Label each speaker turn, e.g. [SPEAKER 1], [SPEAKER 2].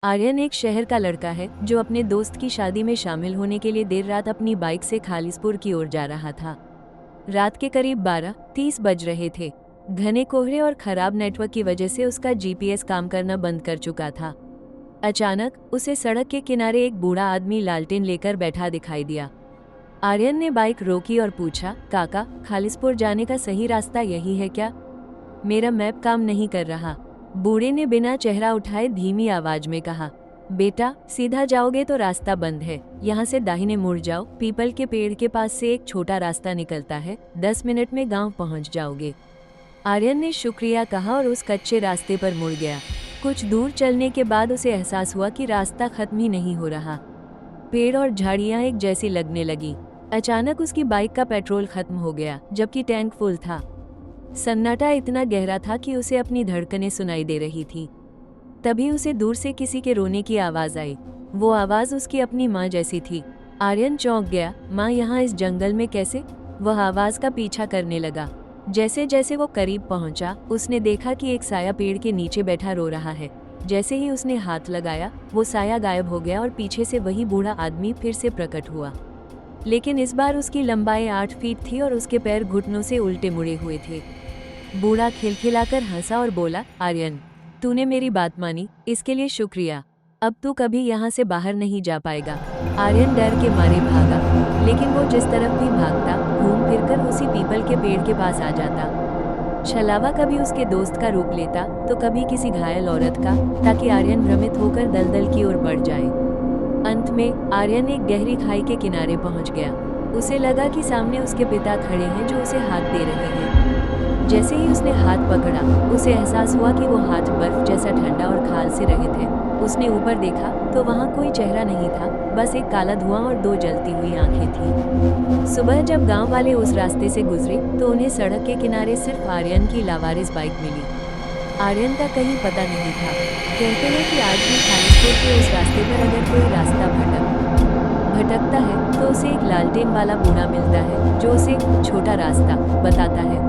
[SPEAKER 1] आर्यन एक शहर का लड़का है जो अपने दोस्त की शादी में शामिल होने के लिए देर रात अपनी बाइक से खालिसपुर की ओर जा रहा था। रात के करीब 12:30 बज रहे थे। घने कोहरे और खराब नेटवर्क की वजह से उसका जीपीएस काम करना बंद कर चुका था। अचानक उसे सड़क के किनारे एक बूढ़ा आदमी लालटेन लेकर बैठा दिखाई दिया। आर्यन ने बाइक रोकी और पूछा, काका, खालिसपुर जाने का सही रास्ता यही है क्या? मेरा मैप काम नहीं कर रहा। बूढ़े ने बिना चेहरा उठाए धीमी आवाज में कहा, बेटा, सीधा जाओगे तो रास्ता बंद है। यहाँ से दाहिने मुड़ जाओ, पीपल के पेड़ के पास से एक छोटा रास्ता निकलता है, 10 मिनट में गांव पहुँच जाओगे। आर्यन ने शुक्रिया कहा और उस कच्चे रास्ते पर मुड़ गया। कुछ दूर चलने के बाद उसे एहसास हुआ कि रास्ता खत्म ही नहीं हो रहा। पेड़ और झाड़ियाँ एक जैसी लगने लगी। अचानक उसकी बाइक का पेट्रोल खत्म हो गया, जबकि टैंक फुल था। सन्नाटा इतना गहरा था कि उसे अपनी धड़कनें सुनाई दे रही थी। तभी उसे दूर से किसी के रोने की आवाज आई। वो आवाज उसकी अपनी माँ जैसी थी। आर्यन चौंक गया। माँ यहाँ इस जंगल में कैसे? वह आवाज का पीछा करने लगा। जैसे जैसे वो करीब पहुंचा, उसने देखा कि एक साया पेड़ के नीचे बैठा रो रहा है। जैसे ही उसने हाथ लगाया, वो साया गायब हो गया और पीछे से वही बूढ़ा आदमी फिर से प्रकट हुआ। लेकिन इस बार उसकी लंबाई 8 फीट थी और उसके पैर घुटनों से उल्टे मुड़े हुए थे। बूढ़ा खिलखिलाकर हंसा और बोला, आर्यन, तूने मेरी बात मानी, इसके लिए शुक्रिया। अब तू कभी यहाँ से बाहर नहीं जा पाएगा। आर्यन डर के मारे भागा, लेकिन वो जिस तरफ भी भागता, घूम फिरकर उसी पीपल के पेड़ के पास आ जाता। छलावा कभी उसके दोस्त का रूप लेता तो कभी किसी घायल औरत का, ताकि आर्यन भ्रमित होकर दलदल की ओर बढ़ जाए। अंत में आर्यन एक गहरी खाई के किनारे पहुंच गया। उसे लगा कि सामने उसके पिता खड़े हैं जो उसे हाथ दे रहे हैं। जैसे ही उसने हाथ पकड़ा, उसे एहसास हुआ कि वो हाथ बर्फ जैसा ठंडा और खाल से रहित है। उसने ऊपर देखा तो वहाँ कोई चेहरा नहीं था, बस एक काला धुआं और 2 जलती हुई आंखें थीं। सुबह जब गांव वाले उस रास्ते से गुजरे तो उन्हें सड़क के किनारे सिर्फ आर्यन की लावारिस बाइक मिली। आर्यन का कहीं पता नहीं था। कहते हैं कि आज भी खालिसपुर के उस रास्ते पर अगर कोई रास्ता भटकता है तो उसे एक लालटेन वाला बूढ़ा मिलता है जो उसे छोटा रास्ता बताता है।